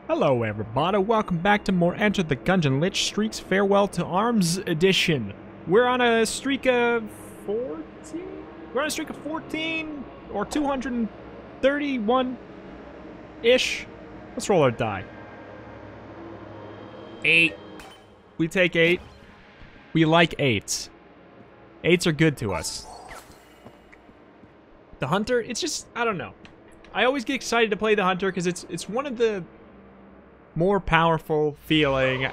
Hello everybody, welcome back to more Enter the Gungeon Lich Streaks Farewell to Arms edition. We're on a streak of 14? We're on a streak of 14 or 231-ish. Let's roll our die. 8. We take 8. We like 8s. 8s are good to us. The Hunter, it's just, I don't know. I always get excited to play the Hunter because it's one of the more powerful feeling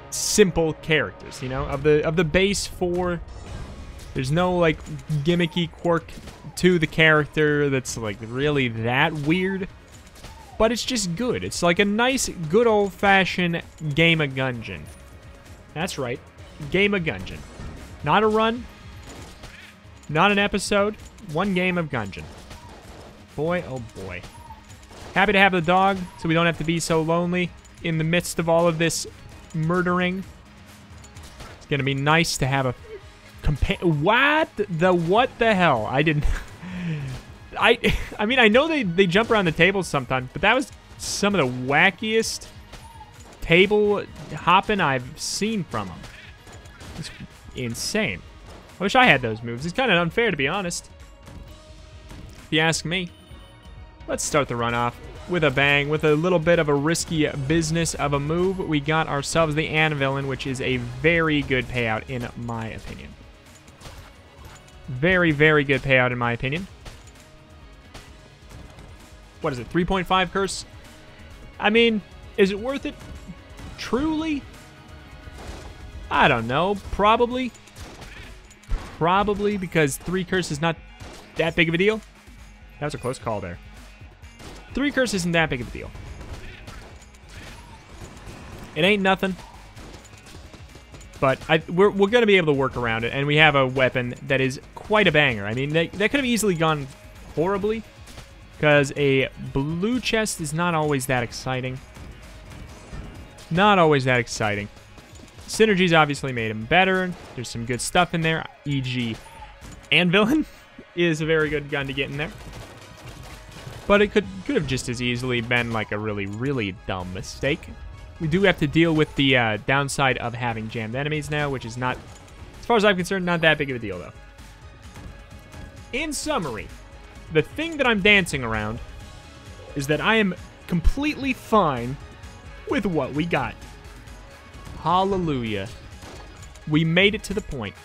simple characters, you know, of the base 4. There's no like gimmicky quirk to the character that's like really that weird, but it's just good. It's like a nice good old-fashioned game of Gungeon. That's right, game of Gungeon. Not a run, not an episode, one game of Gungeon. Boy, oh boy. Happy to have the dog, so we don't have to be so lonely in the midst of all of this murdering. It's gonna be nice to have a what the hell? I didn't. I mean, I know they jump around the tables sometimes, but that was some of the wackiest table hopping I've seen from them. It's insane. I wish I had those moves. It's kind of unfair, to be honest, if you ask me. Let's start the run off with a bang, with a little bit of a risky business of a move. We got ourselves the Anvillain, which is a very good payout in my opinion. Very, very good payout in my opinion. What is it, 3.5 curse? I mean, is it worth it? Truly? I don't know. Probably. Probably, because 3 curse is not that big of a deal. That was a close call there. 3 curse isn't that big of a deal. It ain't nothing. But we're going to be able to work around it. And we have a weapon that is quite a banger. I mean, that could have easily gone horribly. Because a blue chest is not always that exciting. Not always that exciting. Synergies obviously made him better. There's some good stuff in there. E.g. Anvillain is a very good gun to get in there. But it could have just as easily been like a really, really dumb mistake. We do have to deal with the downside of having jammed enemies now, which is not, as far as I'm concerned, not that big of a deal, though. In summary, the thing that I'm dancing around is that I am completely fine with what we got. Hallelujah. We made it to the point.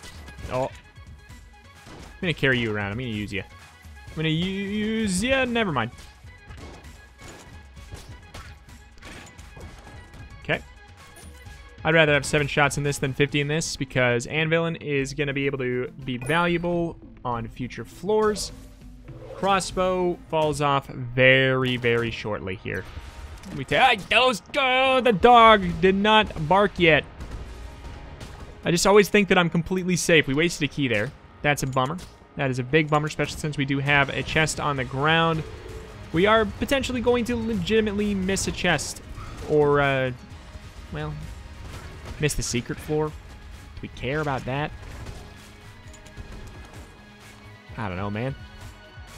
Oh. I'm going to carry you around. I'm going to use you. I'm gonna use... yeah, never mind. Okay. I'd rather have 7 shots in this than 50 in this, because Anvillain is gonna be able to be valuable on future floors. Crossbow falls off very, very shortly here. We take... the dog did not bark yet. I just always think that I'm completely safe. We wasted a key there. That's a bummer. That is a big bummer, especially since we do have a chest on the ground. We are potentially going to legitimately miss a chest. Or, well, miss the secret floor. Do we care about that? I don't know, man.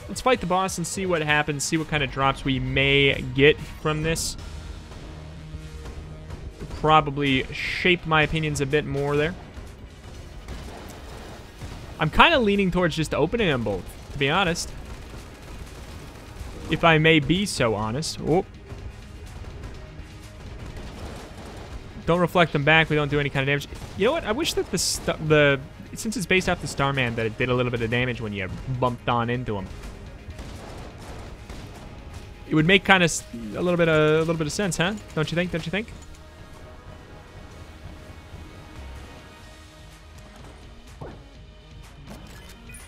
Let's fight the boss and see what happens, see what kind of drops we may get from this. Probably shape my opinions a bit more there. I'm kind of leaning towards just opening them both, to be honest. If I may be so honest. Oh. Don't reflect them back. We don't do any kind of damage. You know what? I wish that since it's based off the Starman, that it did a little bit of damage when you bumped on into him. It would make kind of a little bit of sense, huh? Don't you think? Don't you think?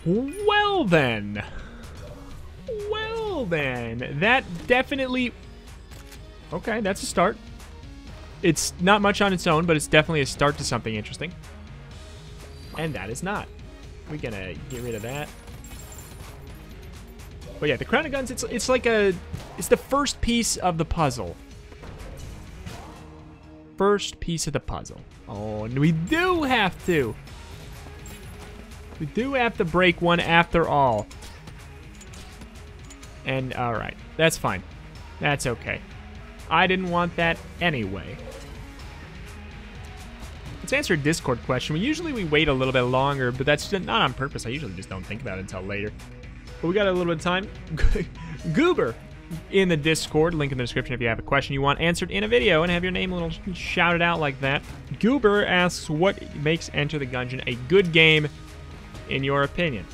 Well then, that definitely, okay, that's a start. It's not much on its own, but it's definitely a start to something interesting. And that is not. We're gonna get rid of that. But yeah, the Crown of Guns, it's like it's the first piece of the puzzle. First piece of the puzzle. Oh, and we do have to. We do have to break one after all. And, alright. That's fine. That's okay. I didn't want that anyway. Let's answer a Discord question. Usually we wait a little bit longer, but that's not on purpose. I usually just don't think about it until later. But we got a little bit of time. Goober in the Discord, link in the description if you have a question you want answered in a video and have your name a little shouted out like that. Goober asks, what makes Enter the Gungeon a good game in your opinion?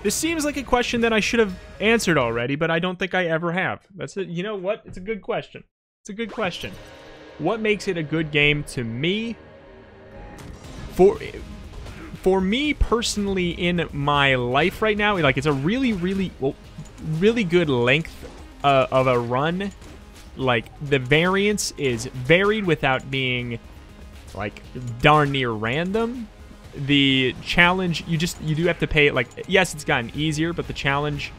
This seems like a question that I should have answered already, but I don't think I ever have. That's it. You know what? It's a good question. It's a good question. What makes it a good game to me? For me personally in my life right now, like it's a really good length of a run. Like the variance is varied without being like darn near random. The challenge, you do have to pay it. Like, yes, it's gotten easier, but the challenge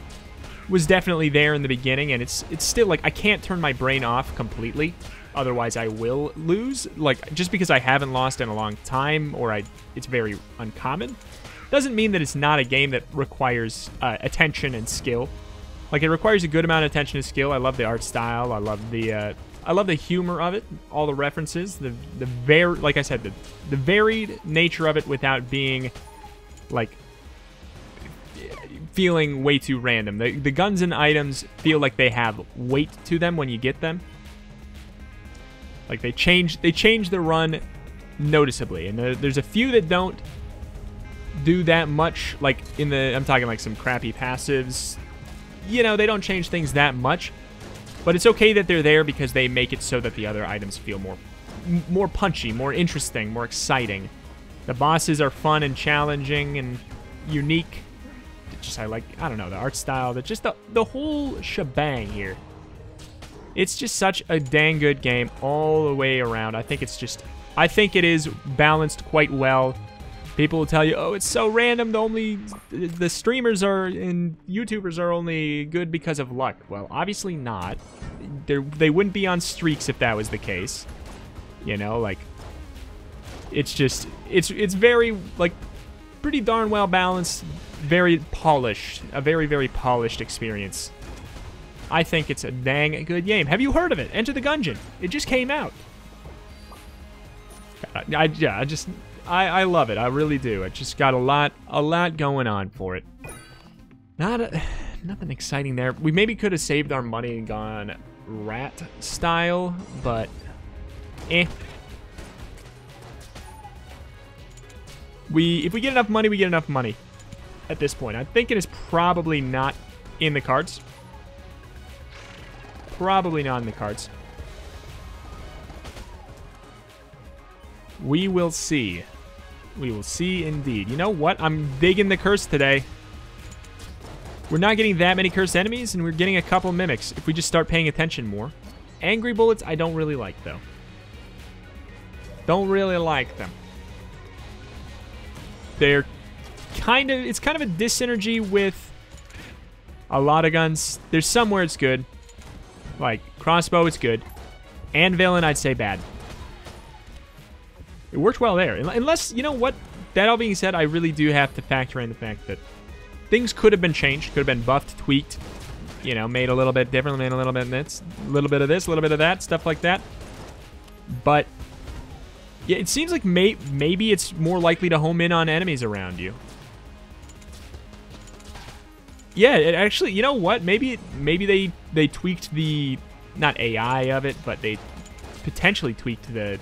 was definitely there in the beginning, and it's still like I can't turn my brain off completely, otherwise I will lose. Like, just because I haven't lost in a long time, or it's very uncommon, doesn't mean that it's not a game that requires attention and skill. Like, it requires a good amount of attention and skill. I love the art style. I love the humor of it, all the references, like I said, the varied nature of it without being like feeling way too random. The guns and items feel like they have weight to them when you get them. Like they change the run noticeably, and there's a few that don't do that much. Like I'm talking like some crappy passives. You know, they don't change things that much. But it's okay that they're there because they make it so that the other items feel more punchy, more interesting, more exciting. The bosses are fun and challenging and unique. I don't know, the art style, just the whole shebang here. It's just such a dang good game all the way around. I think it is balanced quite well. People will tell you, oh, it's so random, the streamers and YouTubers are only good because of luck. Well, obviously not. They wouldn't be on streaks if that was the case. You know, like, it's very, like, pretty darn well balanced, very polished, a very, very polished experience. I think it's a dang good game. Have you heard of it? Enter the Gungeon. It just came out. I love it. I really do. It just got a lot going on for it. Nothing exciting there. We maybe could have saved our money and gone rat style, but eh. If we get enough money, we get enough money at this point. I'm thinking it's probably not in the cards. Probably not in the cards. We will see. We will see indeed. You know what? I'm digging the curse today. We're not getting that many cursed enemies, and we're getting a couple mimics if we just start paying attention more. Angry bullets, I don't really like, though. Don't really like them. It's kind of a dyssynergy with a lot of guns. There's some where it's good. Like, crossbow, it's good. And villain, I'd say bad. It worked well there. Unless, you know what? That all being said, I really do have to factor in the fact that things could have been changed, could have been buffed, tweaked, you know, made a little bit different, made a little bit of this, a little bit of that, stuff like that. But yeah, it seems like maybe it's more likely to home in on enemies around you. Yeah, it actually, you know what? Maybe they tweaked the, not AI of it, but they potentially tweaked the,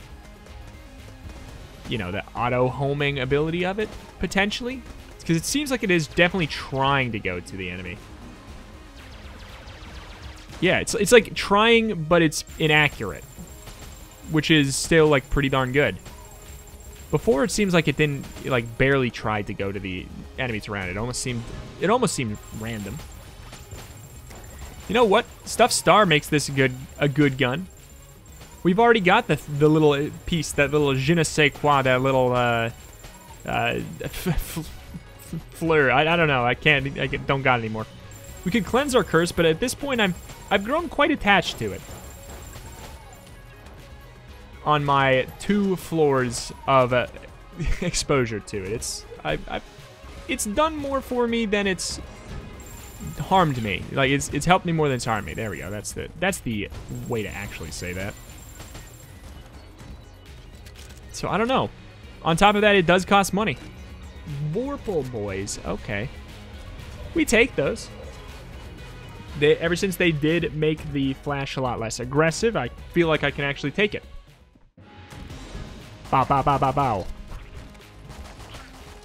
you know, the auto-homing ability of it, potentially. Because it seems like it is definitely trying to go to the enemy. Yeah, it's like trying, but it's inaccurate. Which is still, like, pretty darn good. Before, it seems like it didn't, like, barely tried to go to the enemies around it. It almost seemed random. You know what? Stuff Star makes this a good gun. We've already got the little piece, that little je ne sais quoi, that little fleur. I don't know. I don't got it anymore. We could cleanse our curse, but at this point, I've grown quite attached to it. On my 2 floors of exposure to it, it's done more for me than it's harmed me. Like, it's helped me more than it's harmed me. There we go. That's the way to actually say that. So, I don't know. On top of that, it does cost money. Vorpal boys. Okay. We take those. Ever since they did make the flash a lot less aggressive, I feel like I can actually take it. Bow, bow, bow, bow, bow.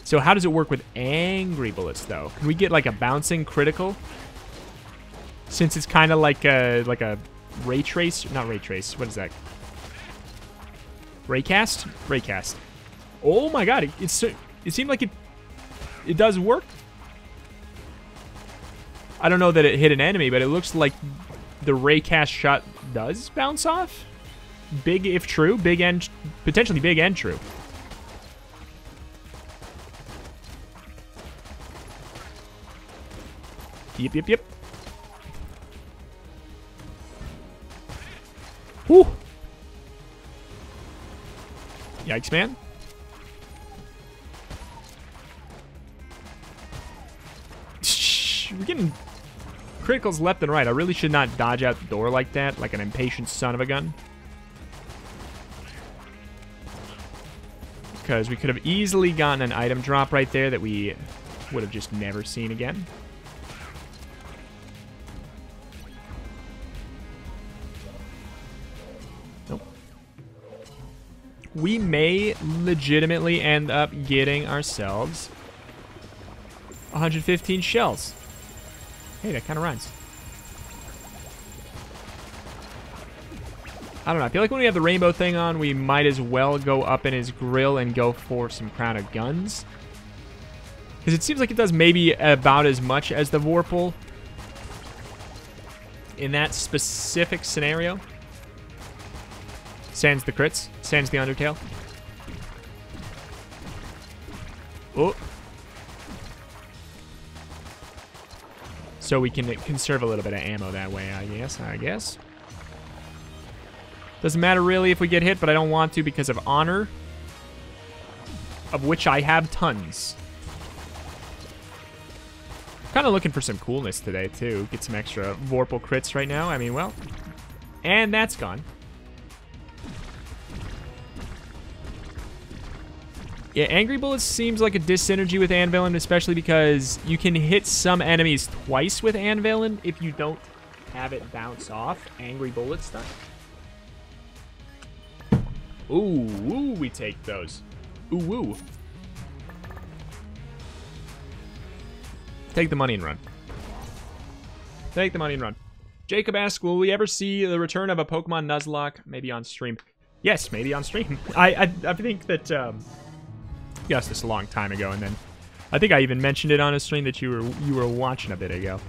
So how does it work with angry bullets, though? Can we get, like, a bouncing critical? Since it's kind of like a ray trace. Not ray trace. What is that? Raycast? Raycast. Oh, my God. It seemed like it does work. I don't know that it hit an enemy, but it looks like the raycast shot does bounce off. Big if true. Big and... Potentially big and true. Yep, yep, yep. Whew. Yikes, man. We're getting criticals left and right. I really should not dodge out the door like that, like an impatient son of a gun. Because we could have easily gotten an item drop right there that we would have just never seen again. Nope. We may legitimately end up getting ourselves 115 shells. Hey, that kind of rhymes. I don't know. I feel like when we have the rainbow thing on, we might as well go up in his grill and go for some crown of guns. Because it seems like it does maybe about as much as the Vorpal in that specific scenario. Sans the crits. Sans the Undertale. Oh. So we can conserve a little bit of ammo that way, I guess. Doesn't matter really if we get hit, but I don't want to because of honor. Of which I have tons. Kind of looking for some coolness today, too. Get some extra Vorpal crits right now. I mean, well. And that's gone. Yeah, Angry Bullets seems like a dyssynergy with Anvilin, especially because you can hit some enemies twice with Anvilin if you don't have it bounce off Angry Bullet stuff. Ooh, we take those. Ooh. Take the money and run. Take the money and run. Jacob asks, will we ever see the return of a Pokemon Nuzlocke? Maybe on stream. Yes, maybe on stream. I think that... you asked this a long time ago, and then I think I even mentioned it on a stream that you were watching a bit ago.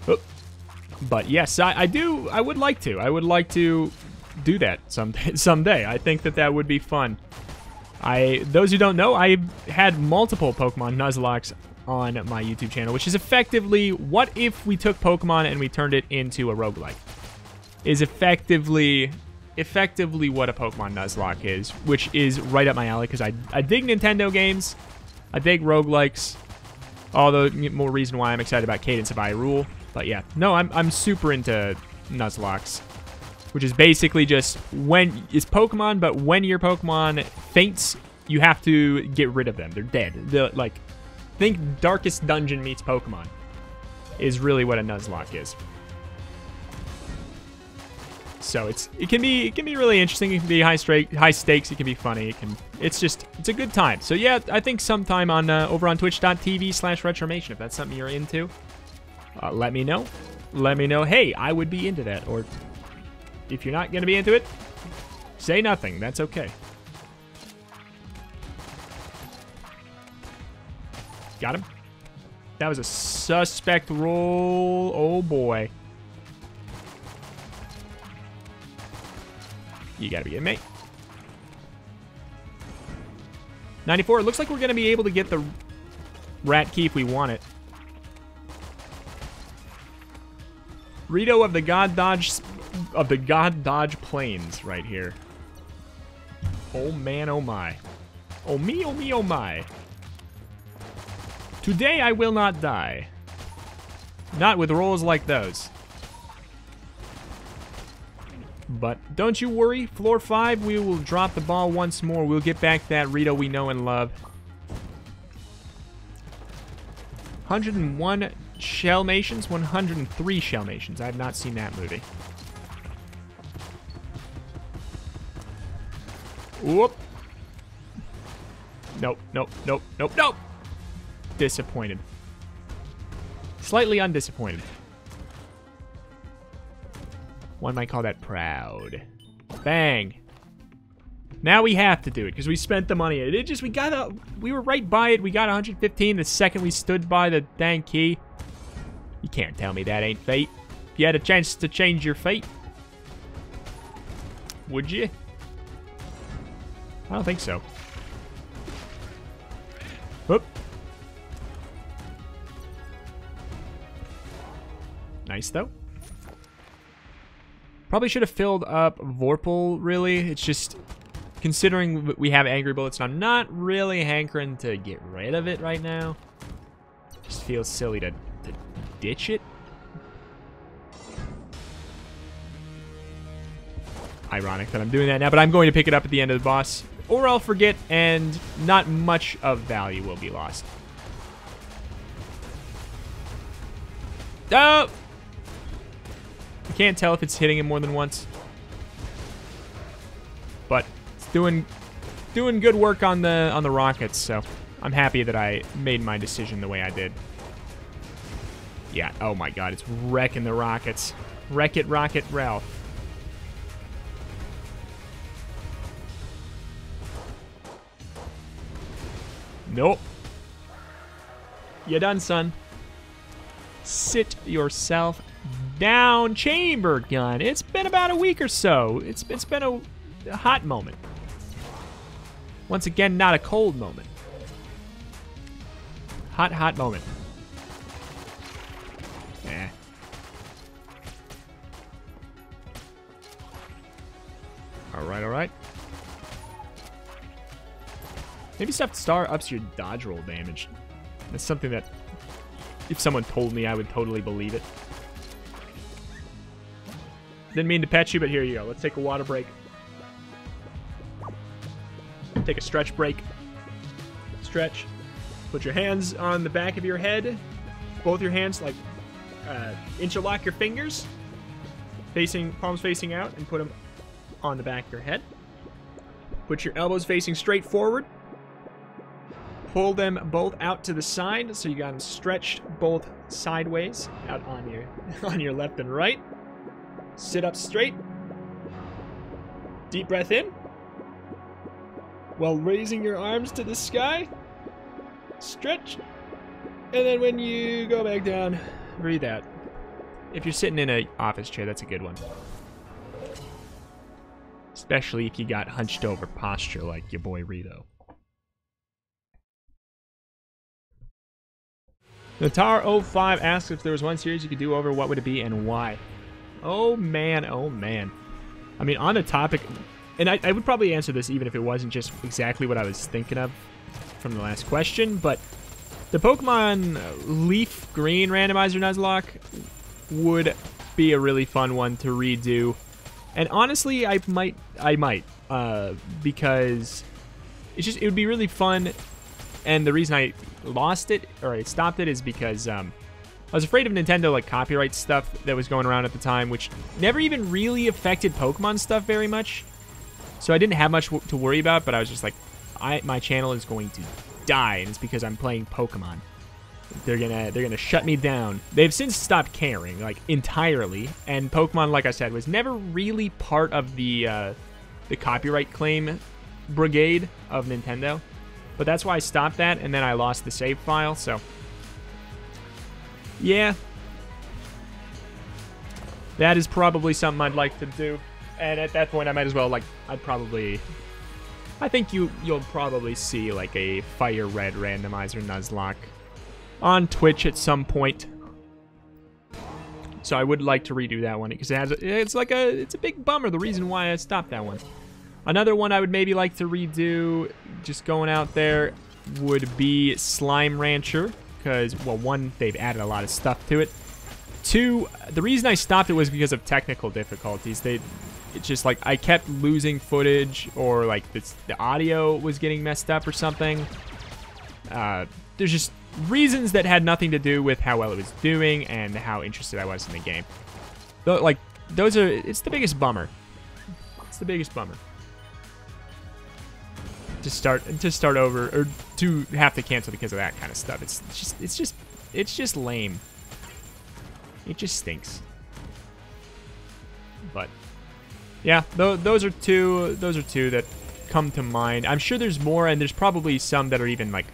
Oh. But yes, I would like to. I would like to do that someday. I think that would be fun. Those who don't know, I had multiple Pokemon Nuzlockes on my YouTube channel, which is effectively what if we took Pokemon and we turned it into a roguelike. Is effectively what a Pokemon Nuzlocke is, which is right up my alley because I dig Nintendo games, I dig roguelikes, although more reason why I'm excited about Cadence of Hyrule. But yeah, no, I'm super into Nuzlockes, which is basically just when it's Pokemon, but when your Pokemon faints, you have to get rid of them. They're dead. Like, think Darkest Dungeon meets Pokemon is really what a Nuzlocke is. So it can be really interesting. It can be high stakes. It can be funny. It's a good time. So yeah, I think sometime on over on twitch.tv/retromation, if that's something you're into, let me know. Let me know. Hey, I would be into that. Or if you're not gonna be into it, say nothing. That's okay. Got him. That was a suspect roll. Oh boy. You gotta be kidding me. 94. It looks like we're gonna be able to get the rat key if we want it. Reto of the God Dodge Plains right here. Oh man, oh my. Oh me, oh me, oh my. Today I will not die. Not with rolls like those. But don't you worry. Floor 5, we will drop the ball once more. We'll get back that Reto we know and love. 101 Shellmations, 103 Shellmations. I have not seen that movie. Whoop. Nope, nope, nope, nope, nope. Disappointed. Slightly undisappointed. One might call that proud. Bang. Now we have to do it because we spent the money. We were right by it. We got 115 the second we stood by the dang key. You can't tell me that ain't fate. If you had a chance to change your fate, would you? I don't think so. Whoop. Nice though. Probably should have filled up Vorpal, really. It's just, considering we have Angry Bullets, I'm not really hankering to get rid of it right now. Just feels silly to ditch it. Ironic that I'm doing that now, but I'm going to pick it up at the end of the boss. Or I'll forget, and not much of value will be lost. Oh! You can't tell if it's hitting him more than once. But it's doing good work on the rockets, so I'm happy that I made my decision the way I did. Yeah, oh my god, it's wrecking the rockets. Wreck it, Rocket Ralph. Nope. You done, son. Sit yourself down, chamber gun. It's been about a week or so. It's been a hot moment. Once again, not a cold moment. Hot moment. Eh. Alright. Maybe Stuffed Star ups your dodge roll damage. That's something that, if someone told me, I would totally believe it. Didn't mean to pet you, but here you go. Let's take a water break. Take a stretch break. Stretch. Put your hands on the back of your head. Both your hands, like, interlock your fingers. Palms facing out, and put them on the back of your head. Put your elbows facing straight forward. Pull them both out to the side, so you got them stretched both sideways out on your left and right. Sit up straight. Deep breath in. While raising your arms to the sky. Stretch. And then when you go back down, breathe out. If you're sitting in an office chair, that's a good one. Especially if you got hunched over posture like your boy Reto. Natar05 asks if there was one series you could do over, what would it be and why? Oh man, oh man. I mean, on the topic, and I would probably answer this even if it wasn't just exactly what I was thinking of from the last question, but the Pokemon Leaf Green Randomizer Nuzlocke would be a really fun one to redo. And honestly, I might, because it would be really fun. And the reason I lost it, or I stopped it, is because I was afraid of Nintendo, like, copyright stuff that was going around at the time, which never even really affected Pokemon stuff very much. So I didn't have much to worry about, but I was just like, my channel is going to die, and it's because I'm playing Pokemon. They're gonna shut me down. They've since stopped caring, like, entirely, and Pokemon, like I said, was never really part of the copyright claim brigade of Nintendo. But that's why I stopped that, and then I lost the save file, so... yeah. That is probably something I'd like to do. And at that point, I might as well, like, I think you'll probably see, like, a Fire Red Randomizer Nuzlocke on Twitch at some point. So I would like to redo that one, because it's a big bummer, the reason why I stopped that one. Another one I would maybe like to redo, just going out there, would be Slime Rancher. Because, well, one, they've added a lot of stuff to it. 2, the reason I stopped it was because of technical difficulties. It's just like I kept losing footage, or like the audio was getting messed up or something. There's just reasons that had nothing to do with how well it was doing and how interested I was in the game. Though, like, it's the biggest bummer. It's the biggest bummer. To start over, or to have to cancel because of that kind of stuff. It's just lame. It just stinks. But yeah, those are two that come to mind. I'm sure there's more, and there's probably some that are even like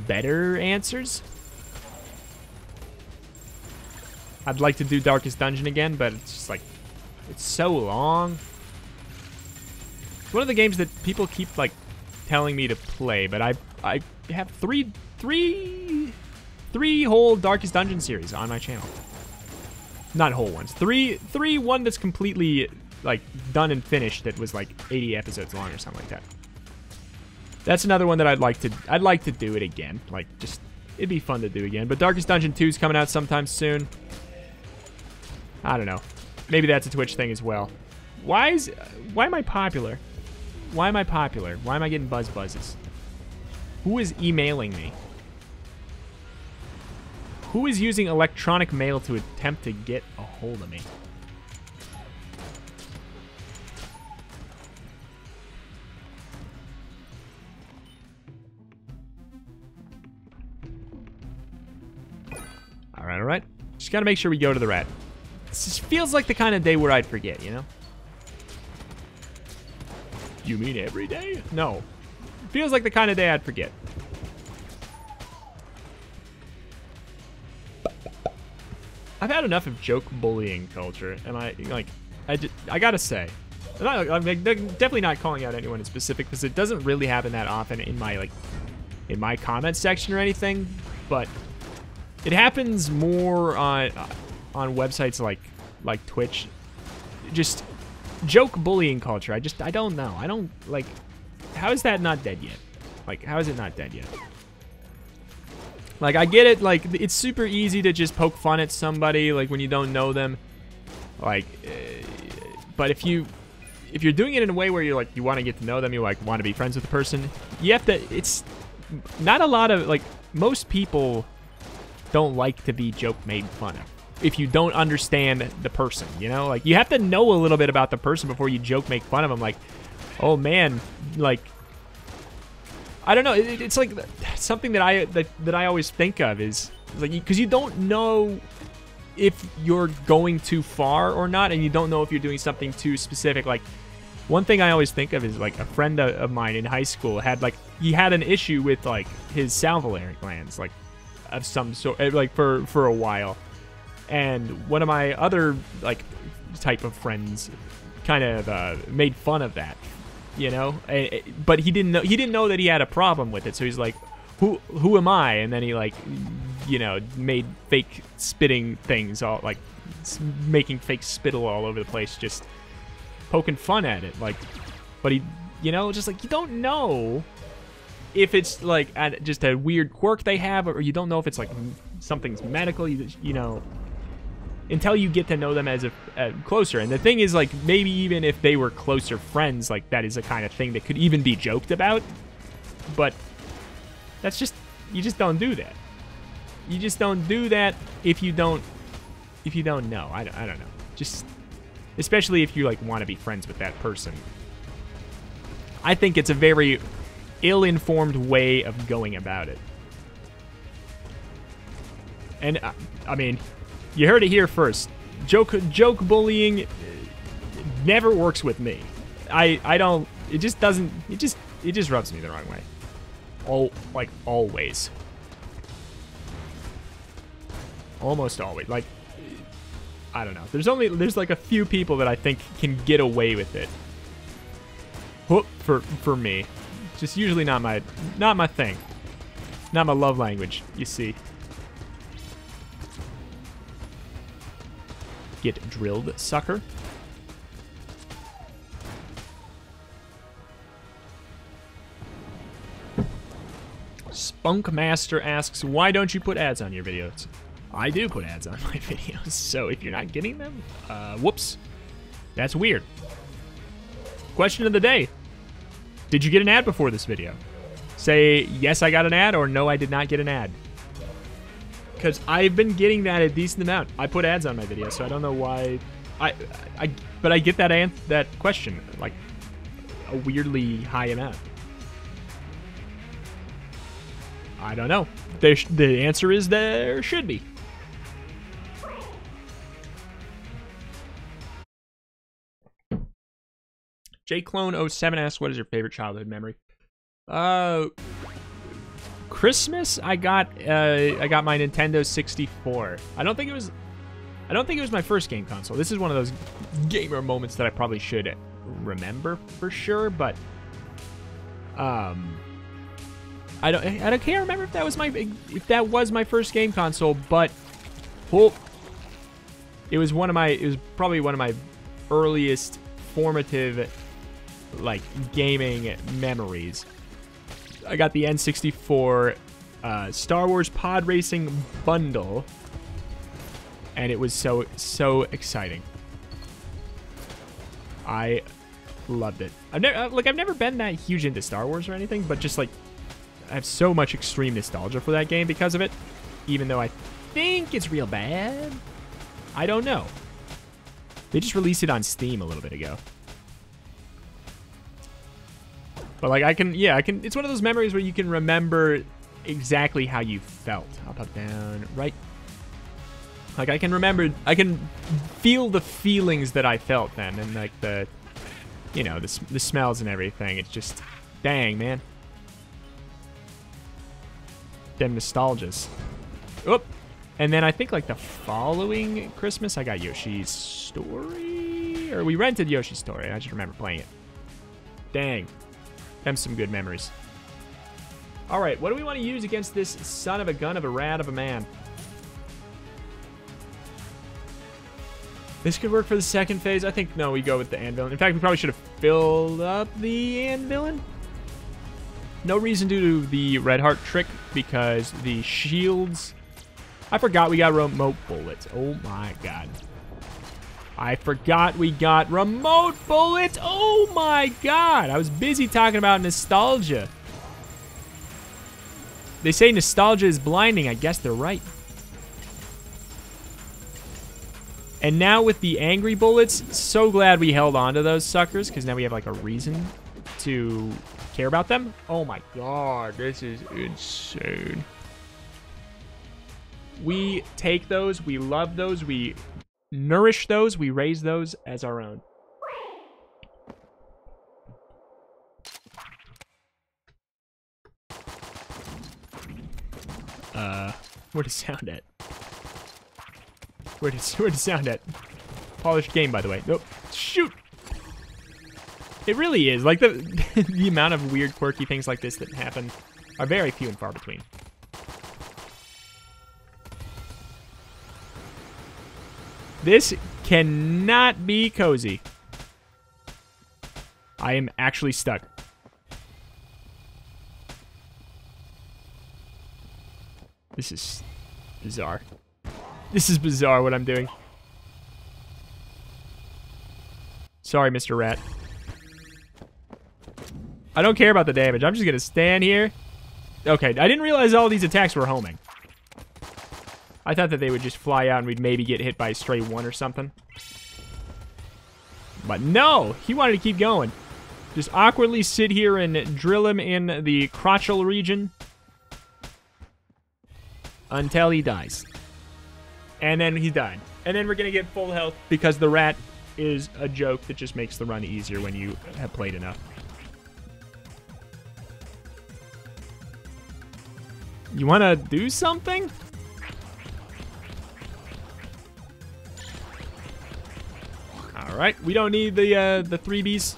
better answers. I'd like to do Darkest Dungeon again, but it's just like, it's so long. It's one of the games that people keep like telling me to play, but I have three whole Darkest Dungeon series on my channel. Not whole ones. One that's completely like done and finished that was like 80 episodes long or something like that. That's another one that I'd like to do it again. Like, just, it'd be fun to do again. But Darkest Dungeon 2 is coming out sometime soon. I don't know. Maybe that's a Twitch thing as well. Why am I popular? Why am I popular? Why am I getting buzzes? Who is emailing me? Who is using electronic mail to attempt to get a hold of me? All right. Just gotta make sure we go to the rat. This just feels like the kind of day where I'd forget, you know? You mean every day? No. It feels like the kind of day I'd forget. I've had enough of joke bullying culture, and I gotta say, I'm definitely not calling out anyone in specific, because it doesn't really happen that often in my comment section or anything, but it happens more on websites like Twitch. Just joke bullying culture. I don't know. I don't, like, how is that not dead yet? Like, how is it not dead yet? Like, I get it, like, it's super easy to just poke fun at somebody, like, when you don't know them. Like, but if you're doing it in a way where you're, like, you want to get to know them, you, like, want to be friends with the person, you have to, it's not a lot of, like, most people don't like to be joke made fun of if you don't understand the person, you know? Like, you have to know a little bit about the person before you joke make fun of them. Like, oh, man, like, I don't know. It's like something that I always think of is like, because you don't know if you're going too far or not, and you don't know if you're doing something too specific. Like, one thing I always think of is like a friend of mine in high school had he had an issue with like his salivary glands, like of some sort, like for a while, and one of my other like type of friends kind of made fun of that. You know, but he didn't know that he had a problem with it. So he's like, who am I? And then he, like, you know, made fake spitting things, all like making fake spittle all over the place, just poking fun at it. Like, but he, you know, just like, you don't know if it's like just a weird quirk they have, or you don't know if it's like something's medical. You know, until you get to know them as a closer. And the thing is, like, maybe even if they were closer friends, like, that is a kind of thing that could even be joked about. But that's just, you just don't do that. You just don't do that if you don't know. I don't know. Just, especially if you, like, want to be friends with that person. I think it's a very ill-informed way of going about it. And, I mean, you heard it here first. Joke bullying never works with me. I don't. It just doesn't. It just rubs me the wrong way. Like always. Almost always. Like, I don't know. There's like a few people that I think can get away with it. For me, just usually not my thing. Not my love language. You see. Get drilled, sucker. Spunkmaster asks, why don't you put ads on your videos? I do put ads on my videos, so if you're not getting them, whoops. That's weird. Question of the day. Did you get an ad before this video? Say, yes, I got an ad, or no, I did not get an ad. Because I've been getting that a decent amount. I put ads on my videos, so I don't know why. But I get that question, like, a weirdly high amount. I don't know. The answer is there should be. JClone07 asks, what is your favorite childhood memory? Christmas, I got my Nintendo 64. I don't think it was my first game console. This is one of those gamer moments that I probably should remember for sure, but I can't remember if that was my first game console, but it was probably one of my earliest formative like gaming memories. I got the N64 Star Wars Pod Racing bundle, and it was so exciting. I loved it. I've never been that huge into Star Wars or anything, but just like I have so much extreme nostalgia for that game because of it, even though I think it's real bad. I don't know. They just released it on Steam a little bit ago. But like I can, it's one of those memories where you can remember exactly how you felt. Up, up, down, right. Like I can feel the feelings that I felt then, and like the smells and everything. It's just, dang, man. Them nostalgias. Oop. And then I think like the following Christmas, I got Yoshi's Story, or we rented Yoshi's Story. I just remember playing it. Dang. Them some good memories. All right, what do we want to use against this son of a gun of a rat of a man? This could work for the second phase. I think, no, we go with the Anvilin. In fact, we probably should have filled up the Anvilin. No reason to do the Red Heart trick because the shields... I forgot we got remote bullets. Oh my god. I forgot we got remote bullets. Oh my god. I was busy talking about nostalgia. They say nostalgia is blinding. I guess they're right. And now with the angry bullets, so glad we held on to those suckers because now we have like a reason to care about them. Oh my god, this is insane. We take those, we love those, we nourish those, we raise those as our own. Where'd it sound at? Where'd it sound at? Polished game, by the way. Nope. Shoot! It really is. Like, the amount of weird, quirky things like this that happen are very few and far between. This cannot be cozy. I am actually stuck. This is bizarre. This is bizarre what I'm doing. Sorry, Mr. Rat. I don't care about the damage. I'm just gonna stand here. Okay, I didn't realize all these attacks were homing. I thought that they would just fly out and we'd maybe get hit by a stray one or something. But no! He wanted to keep going. Just awkwardly sit here and drill him in the crotchal region until he dies. And then he died. And then we're gonna get full health because the rat is a joke that just makes the run easier when you have played enough. You wanna do something? Alright, we don't need the 3Bs.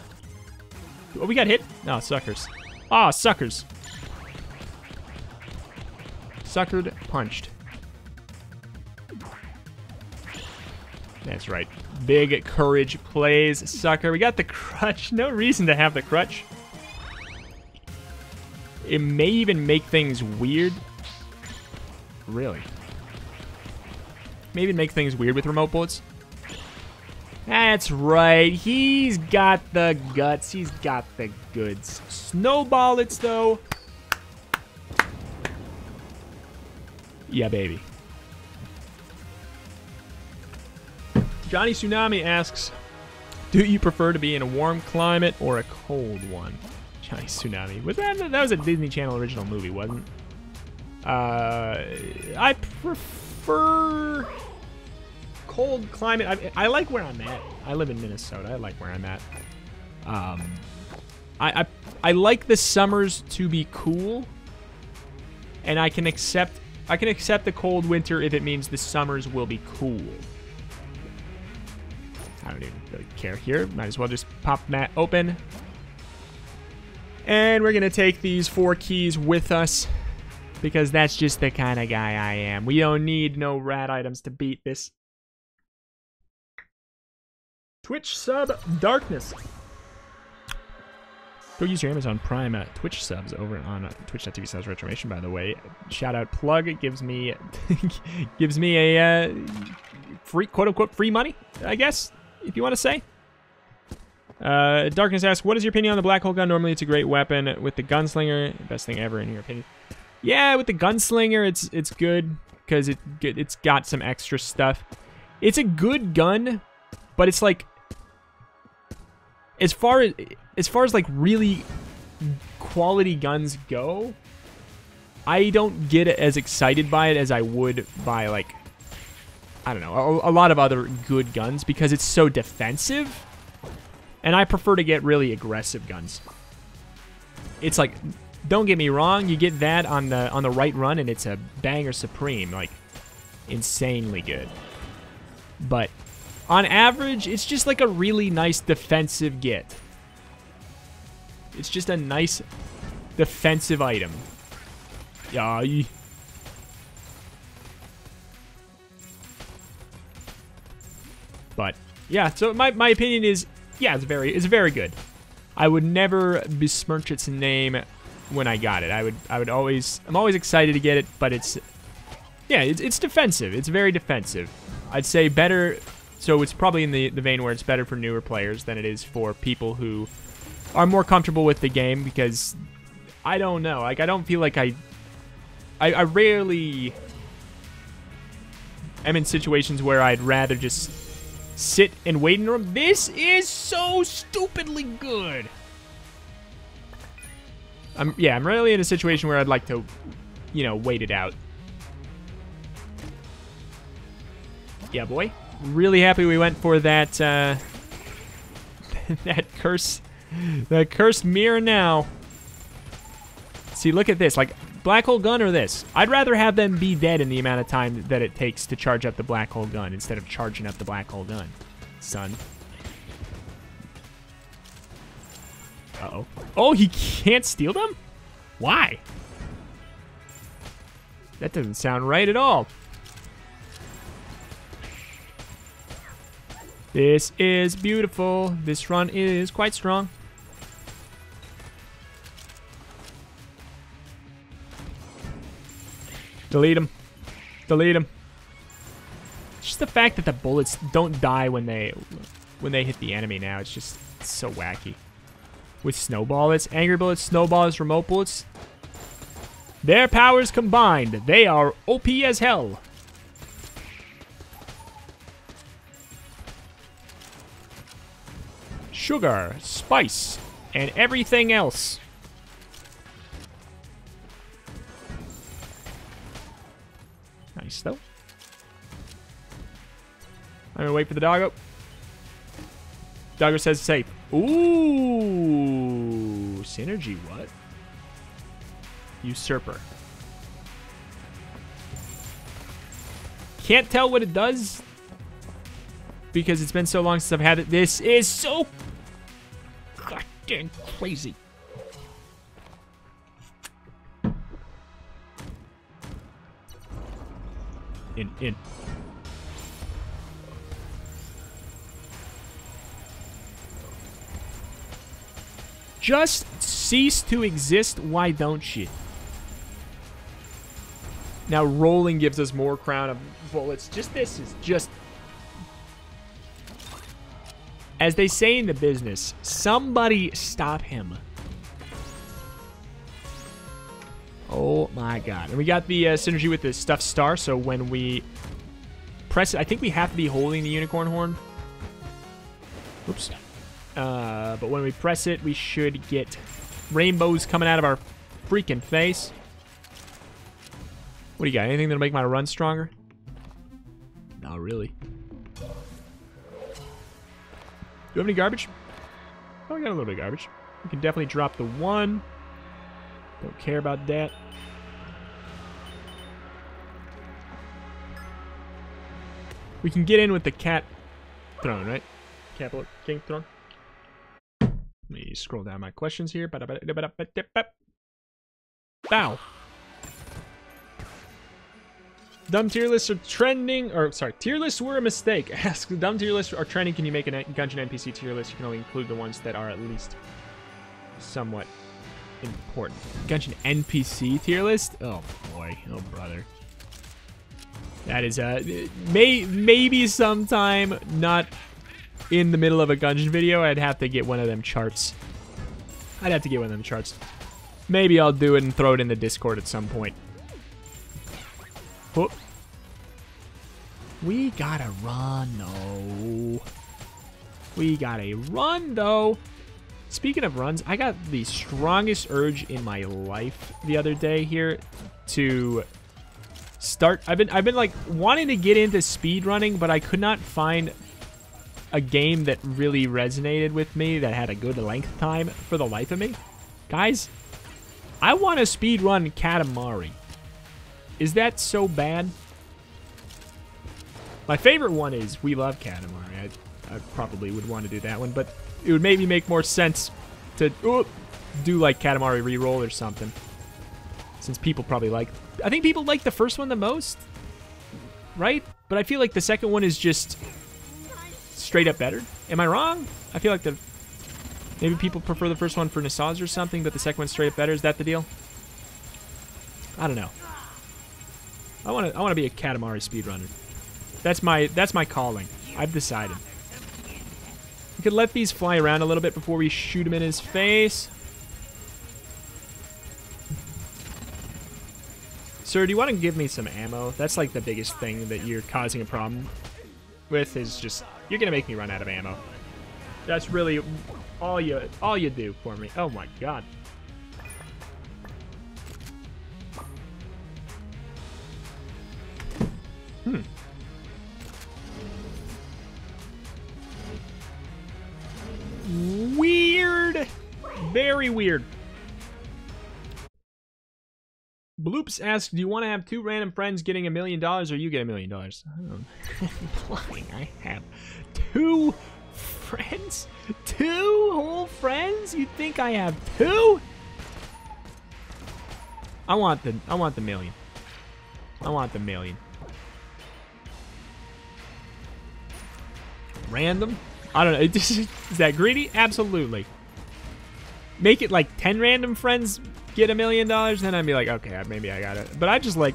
Oh, we got hit? No, suckers. Ah, suckers. Suckered, punched. That's right. Big courage plays, sucker. We got the crutch. No reason to have the crutch. It may even make things weird. Really. maybe make things weird with remote bullets. That's right. He's got the guts. He's got the goods. Snowball it, though. Yeah, baby. Johnny Tsunami asks, do you prefer to be in a warm climate or a cold one? Johnny Tsunami. Was that was a Disney Channel original movie, wasn't it? I prefer cold climate. I like where I'm at. I live in Minnesota. I like where I'm at. I like the summers to be cool, and I can accept the cold winter if it means the summers will be cool. I don't even really care here. Might as well just pop that open. And we're gonna take these 4 keys with us, because that's just the kind of guy I am. We don't need no rat items to beat this. Twitch sub Darkness. Go use your Amazon Prime Twitch subs over on twitch.tv/retromation, by the way. Shout out plug. It gives me gives me a free, quote-unquote, free money, I guess, if you want to say. Darkness asks, what is your opinion on the black hole gun? Normally it's a great weapon. With the gunslinger, best thing ever in your opinion. Yeah, with the gunslinger, it's good because it's got some extra stuff. It's a good gun, but it's like, as far as like really quality guns go, I don't get as excited by it as I would by, like, I don't know, a lot of other good guns, because it's so defensive. And I prefer to get really aggressive guns. It's like, don't get me wrong, you get that on the right run and it's a banger supreme, like insanely good. But on average, it's just like a really nice defensive get. It's just a nice defensive item. Yeah. But yeah, so my opinion is, yeah, it's very good. I would never besmirch its name when I got it. I'm always excited to get it, but it's defensive. It's very defensive. I'd say better, so it's probably in the vein where it's better for newer players than it is for people who are more comfortable with the game, because I don't know, like, I don't feel like I rarely am in situations where I'd rather just sit and wait in the room. This is so stupidly good. I'm really in a situation where I'd like to, you know, wait it out. Yeah, boy. Really happy we went for that, that cursed mirror now. See, look at this. Like, black hole gun or this? I'd rather have them be dead in the amount of time that it takes to charge up the black hole gun instead of charging up the black hole gun, son. Uh-oh. Oh, he can't steal them? Why? That doesn't sound right at all. This is beautiful. This run is quite strong. Delete him. Delete him. Just the fact that the bullets don't die when they hit the enemy now. It's just so wacky. With snowball, it's angry bullets, snowballs, remote bullets. Their powers combined, they are OP as hell. Sugar, spice, and everything else. Nice, though. I'm gonna wait for the doggo. Doggo says safe. Ooh, synergy, what? Usurper. Can't tell what it does because it's been so long since I've had it. This is so goddamn crazy. In. Just cease to exist, why don't you? Now rolling gives us more crown of bullets. Just this is just... As they say in the business, somebody stop him. Oh my god. And we got the synergy with the stuffed star, so when we press it, I think we have to be holding the unicorn horn. Oops. But when we press it, we should get rainbows coming out of our freaking face. What do you got? Anything that'll make my run stronger? Not really. Do you have any garbage? Oh, I got a little bit of garbage. We can definitely drop the 1. Don't care about that. We can get in with the cat throne, right? Capital king throne. Let me scroll down my questions here. Bow. Dumb tier lists are trending, or sorry, tier lists were a mistake. Ask, dumb tier lists are trending. Can you make a Gungeon NPC tier list? You can only include the ones that are at least somewhat important. Gungeon NPC tier list? Oh boy, oh brother. That is maybe sometime, not in the middle of a Gungeon video. I'd have to get one of them charts. Maybe I'll do it and throw it in the Discord at some point. Oh. We gotta run, though. Speaking of runs, I got the strongest urge in my life the other day here to start. I've been like wanting to get into speed running, but I could not find a game that really resonated with me that had a good length time for the life of me. Guys, I want to speed run Katamari. Is that so bad? My favorite one is We Love Katamari. I probably would want to do that one, but it would maybe make more sense to do like Katamari Reroll or something. Since people probably like... I think people like the first one the most, right? But I feel like the second one is just straight up better. Am I wrong? I feel like maybe people prefer the first one for nostalgia or something, but the second one's straight up better. Is that the deal? I don't know. I want to be a Katamari speedrunner. That's my calling. I've decided. We could let these fly around a little bit before we shoot him in his face. Sir, do you want to give me some ammo? That's like the biggest thing that you're causing a problem with, is just you're gonna make me run out of ammo. That's really all you do for me. Oh my god. Weird. Very weird. Bloops asks, do you want to have 2 random friends getting $1 million, or you get $1 million? I don't know. I have 2 friends? 2 whole friends? You think I have 2? I want the million. I want the million. Random? I don't know. Is that greedy? Absolutely. Make it like 10 random friends get $1 million, then I'd be like, okay, maybe I got it. But I just like,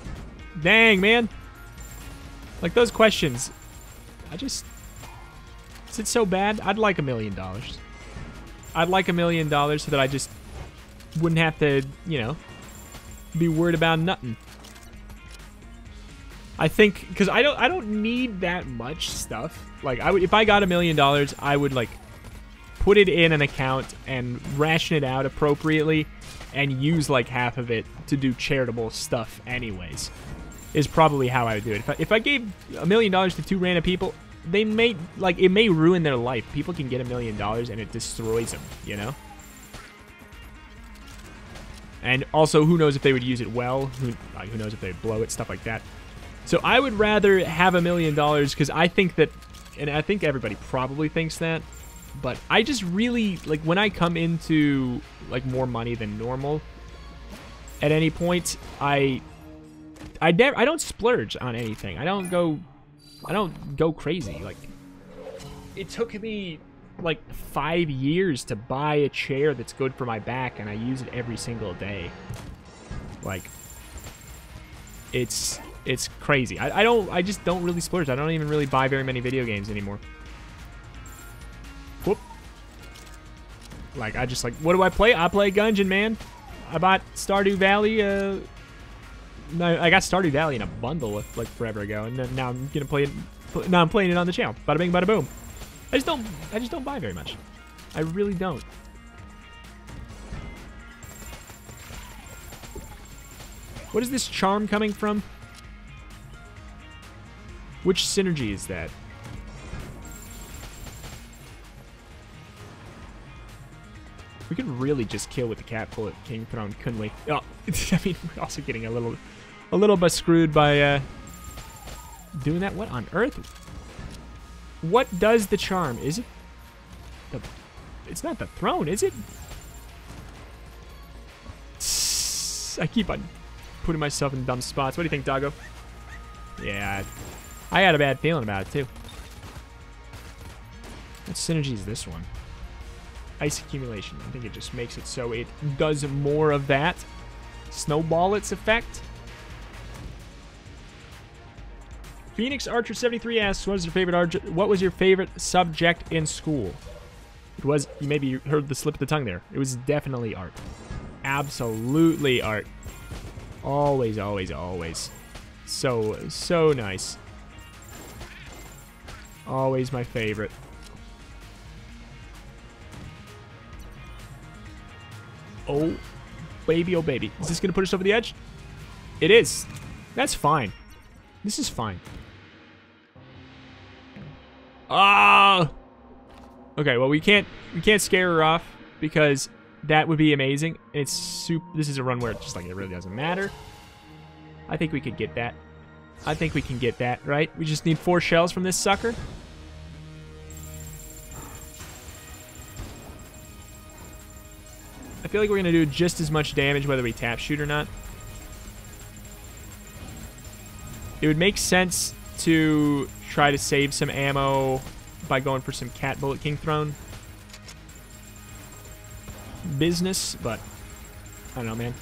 dang, man. Like those questions, is it so bad? I'd like $1 million. I'd like $1 million so that I just wouldn't have to, you know, be worried about nothing. I think, because I don't need that much stuff. Like, if I got $1 million, I would like put it in an account and ration it out appropriately and use like half of it to do charitable stuff anyways, is probably how I would do it. If I gave $1 million to 2 random people, they may, like, it may ruin their life. People can get $1 million and it destroys them, you know? And also, who knows if they would use it well? Who knows if they'd blow it, stuff like that. So I would rather have $1 million, because I think that, and I think everybody probably thinks that, but I just really, like, when I come into, like, more money than normal at any point, I don't splurge on anything. I don't go crazy. Like, it took me, like, 5 years to buy a chair that's good for my back, and I use it every single day. Like, It's crazy. I just don't really splurge. I don't even really buy very many video games anymore. Whoop. Like, I just like, what do I play? I play Gungeon, man. I bought Stardew Valley, no, I got Stardew Valley in a bundle like forever ago, and then now I'm gonna play it. Now I'm playing it on the channel. Bada bing, bada boom. I just don't buy very much. I really don't. What is this charm coming from? Which synergy is that? We could really just kill with the catapult King Throne, couldn't we? Oh, I mean, we're also getting a little bit screwed by doing that. What on earth? What does the charm? Is it the? It's not the throne, is it? I keep on putting myself in dumb spots. What do you think, Doggo? Yeah, I had a bad feeling about it too. What synergy is this one? Ice accumulation. I think it just makes it so it does more of that. Snowball its effect. Phoenix Archer 73 asks, what was your favorite subject in school? It was, maybe you heard the slip of the tongue there. It was definitely art. Absolutely art. Always, always, always. So nice. Always my favorite. Oh, baby, oh, baby. Is this going to put us over the edge? It is. That's fine. This is fine. Ah! Okay, well, we can't scare her off because that would be amazing. It's super. This is a run where it's just like it really doesn't matter. I think we could get that. I think we can get that, right? We just need 4 shells from this sucker. I feel like we're going to do just as much damage whether we tap shoot or not. It would make sense to try to save some ammo by going for some cat bullet king throne business, but I don't know, man.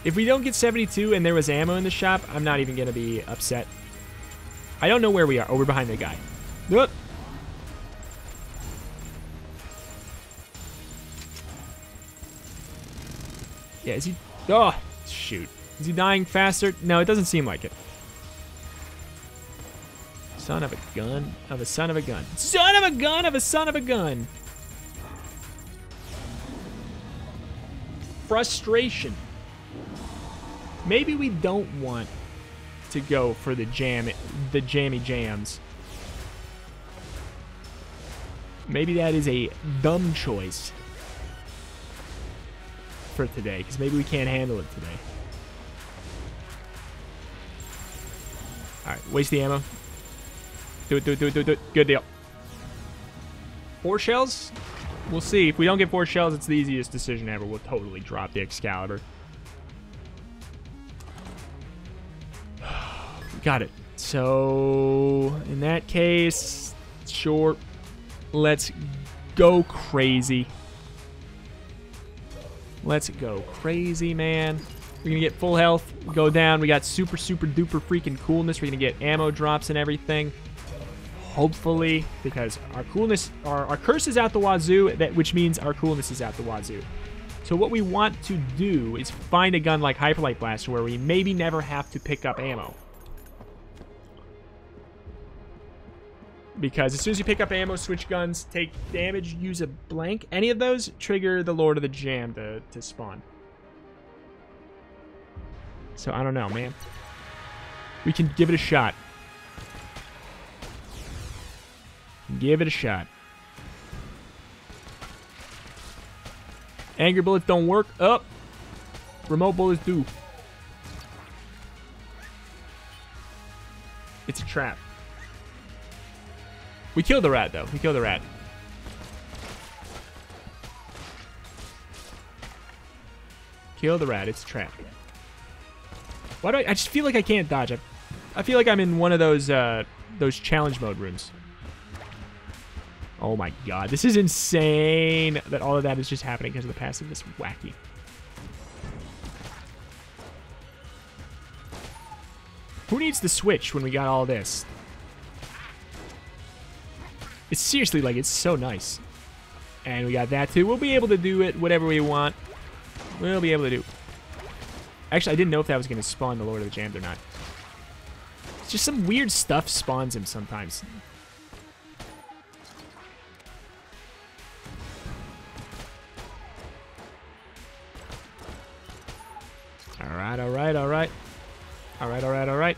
If we don't get 72 and there was ammo in the shop, I'm not even going to be upset. I don't know where we are. Oh, we're behind the guy. Whoop. Yeah, is he... Oh, shoot. Is he dying faster? No, it doesn't seem like it. Son of a gun of a son of a gun. Son of a gun of a son of a gun. Frustration. Maybe we don't want to go for the jammy jams. Maybe that is a dumb choice for today, because maybe we can't handle it today. Alright, waste the ammo. Do it. Good deal. 4 shells? We'll see. If we don't get 4 shells, it's the easiest decision ever. We'll totally drop the Excalibur. Got it. So, in that case, sure. Let's go crazy. Let's go crazy, man. We're going to get full health, go down. We got super, super duper freaking coolness. We're going to get ammo drops and everything. Hopefully, because our coolness, our curse is out the wazoo, which means our coolness is out the wazoo. So what we want to do is find a gun like Hyperlight Blaster where we maybe never have to pick up ammo. Because as soon as you pick up ammo, switch guns, take damage, use a blank, any of those trigger the Lord of the Jam to spawn. So I don't know, man. We can give it a shot. Give it a shot. Anger bullets don't work. Up. Remote bullets do. It's a trap. We killed the rat, though. We killed the rat. Kill the rat. It's a trap. Why do I just feel like I can't dodge. I feel like I'm in one of those challenge mode rooms. Oh my god. This is insane that all of that is just happening because of the passive. This wacky. needs the Switch when we got all this? It's seriously, like, it's so nice. And we got that, too. We'll be able to do it whatever we want. We'll be able to do. Actually, I didn't know if that was going to spawn the Lord of the Jams or not. It's just some weird stuff spawns him sometimes. Alright, alright, alright. Alright, alright, alright.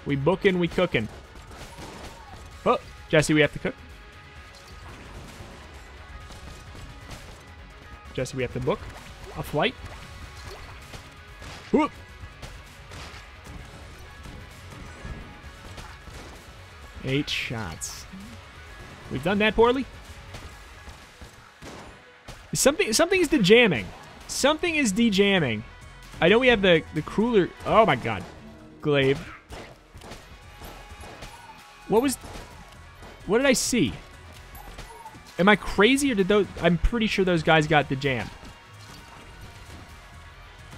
We booking, we cooking. Oh, Jesse, we have to cook. Jesse, we have to book a flight. Whoop. 8 shots. We've done that poorly. Something is dejamming. Something is dejamming. I know we have the crueler. Oh my god, glaive. What did I see? Am I crazy or did those? I'm pretty sure those guys got dejammed.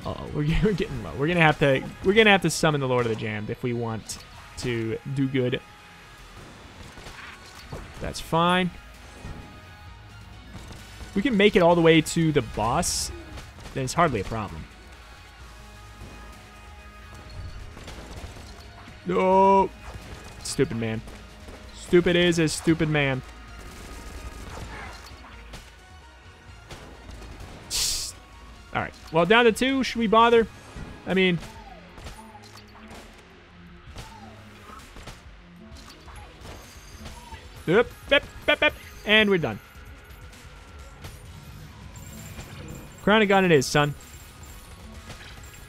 Uh-oh, we're getting low. We're gonna have to summon the Lord of the Jammed if we want to do good. That's fine. We can make it all the way to the boss, then it's hardly a problem. No. Stupid man. Stupid is a stupid man. Alright. Well, down to 2. Should we bother? I mean... Yep, yep, yep, yep. And we're done. Crown and gun it is, son.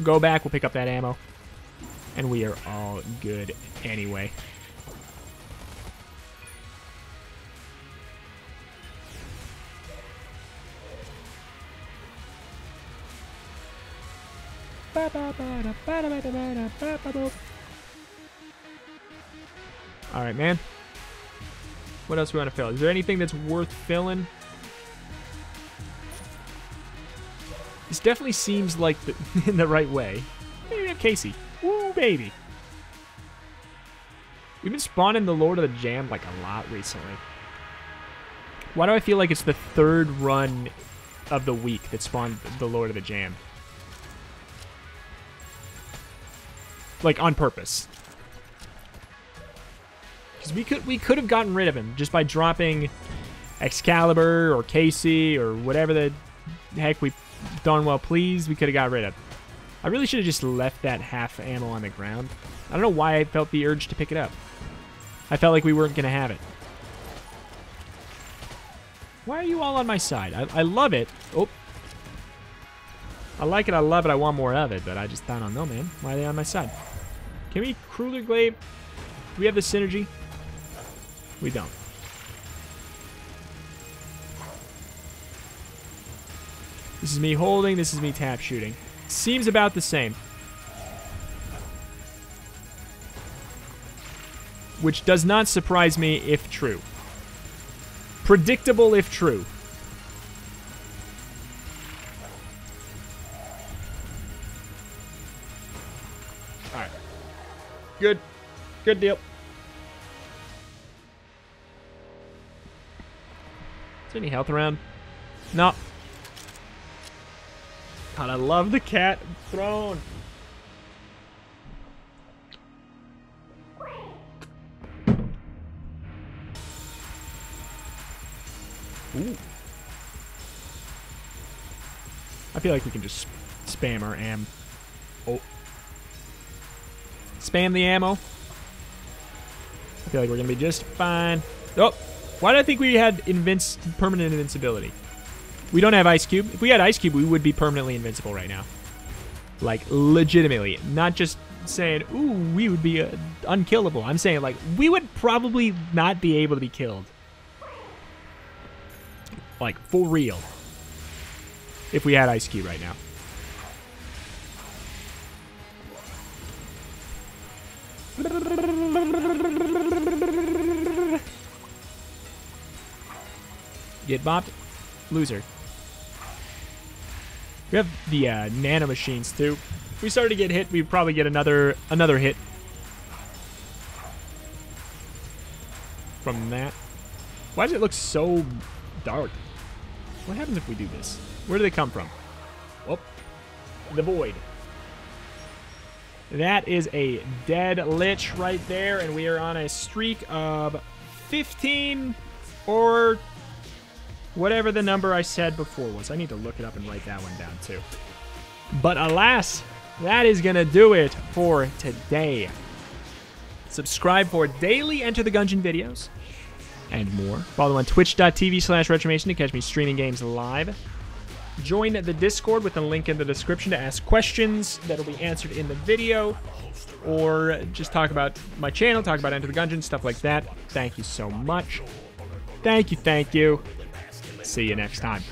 Go back, we'll pick up that ammo. And we are all good anyway. Alright, man. What else do we want to fill? Is there anything that's worth filling? This definitely seems like in the right way. Maybe we have Casey. Woo, baby. We've been spawning the Lord of the Jam like a lot recently. Why do I feel like it's the 3rd run of the week that spawned the Lord of the Jam? Like, on purpose. Because we could have gotten rid of him just by dropping Excalibur or Casey or whatever the heck we darn well please. We could have got rid of. I really should have just left that half ammo on the ground. I don't know why I felt the urge to pick it up. I felt like we weren't going to have it. Why are you all on my side? I love it. Oh. I like it, I love it, I want more of it, but I don't know, man. Why are they on my side? Can we crueler glaive? Do we have the synergy? We don't. This is me holding, this is me tap shooting. Seems about the same. Which does not surprise me if true. Predictable if true. Alright. Good. Good deal. Is there any health around? No. God, I love the cat throne. Ooh. I feel like we can just spam our am. Oh. Spam the ammo. I feel like we're going to be just fine. Oh. Why did I think we had permanent invincibility? We don't have Ice Cube. If we had Ice Cube, we would be permanently invincible right now. Like, legitimately. Not just saying, ooh, we would be unkillable. I'm saying, like, we would probably not be able to be killed. Like, for real. If we had Ice Cube right now. Get bopped. Loser. We have the nano machines too. If we started to get hit, we'd probably get another hit from that. Why does it look so dark? What happens if we do this? Where do they come from? Oh, the void. That is a dead lich right there, and we are on a streak of 15 or whatever the number I said before was. I need to look it up and write that one down too. But alas, that is going to do it for today. Subscribe for daily Enter the Gungeon videos and more. Follow on twitch.tv/retromation to catch me streaming games live. Join the Discord with the link in the description to ask questions that will be answered in the video, or just talk about my channel, talk about Enter the Gungeon, stuff like that. Thank you so much. Thank you. See you next time.